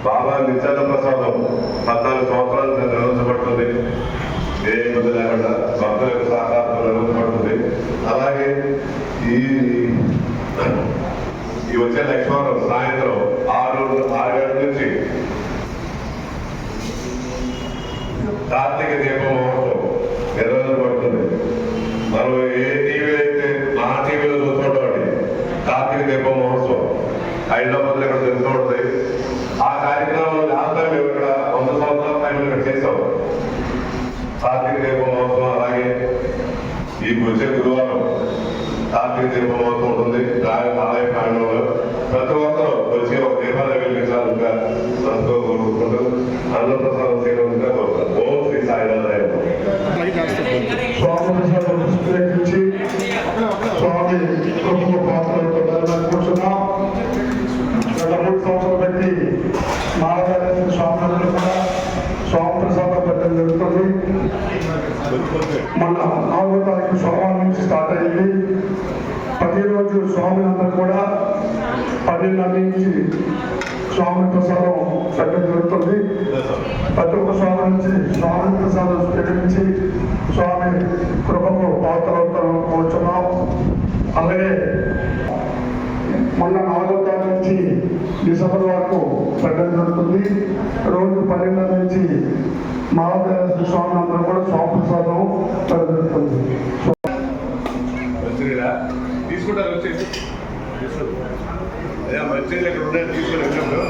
బాబా నిత్యానంద ప్రసాదం 14 సంవత్సరాలు నిర్వహించబడుతుంది. ఏ ఇబ్బంది లేకుండా భక్తుల యొక్క సహకారంతో నిర్వహించబడుతుంది. అలాగే ఈ వచ్చే లక్ష్మీవారం సాయంత్రం 6 నుంచి కార్తీక దీపం మహోత్సవం నిర్వహించబడుతుంది. మనం ఏ టీవీ అయితే మా టీవీలో చూస్తుంటామండి. కార్తీక దీపం మహోత్సవం హైదరాబాద్లో ఇక్కడ జరుగుతుంటుంది. ఆ కార్యక్రమంలో లాస్ట్ టైం మేము ఇక్కడ 100 సంవత్సరాల టైం ఇక్కడ చేసాం కార్తీక దీప మహోత్సవం. అలాగే ఈ వచ్చే గురువారం కార్తీక దీప మహోత్సవం ఉంటుంది ఆలయ ప్రాంగణంలో. ప్రతి ఒక్కరూ వచ్చి ఒక దీపాన్ని వెలిగించాలంటే మనతో కోరుకుంటూ అన్నప్రసాదం చేయడంగా కోరుతారు. ఓం శ్రీ సాయినారాయణ. స్వామి గొప్ప పాత్రలతో కూర్చున్నాం. గత 3 సంవత్సరాల బట్టి మహారాజు స్వాములందరూ కూడా స్వామి ప్రసాదం పెట్టడం జరుగుతుంది. మన 4వ తారీఖు సోమవారం నుంచి స్టార్ట్ అయింది. ప్రతిరోజు స్వాములందరూ కూడా 12 నుంచి స్వామి ప్రసాదం పెట్టడం జరుగుతుంది. ప్రతి ఒక్క స్వామి నుంచి స్వామి ప్రసాదం స్వీకరించి స్వామి కృపకు పాత్రలతో కూర్చున్నాం. అలాగే మొన్న 4వ తారీఖు నుంచి డిసెంబర్ వరకు పెట్టడం జరుగుతుంది. రోజు 12 నుంచి మహాదేవ స్వామి అందరూ కూడా స్వామి ప్రసాదం జరుగుతుంది. తీసుకుంటారు వచ్చి మంచిగా ఇక్కడ ఉండే తీసుకుని వెళ్ళినప్పుడు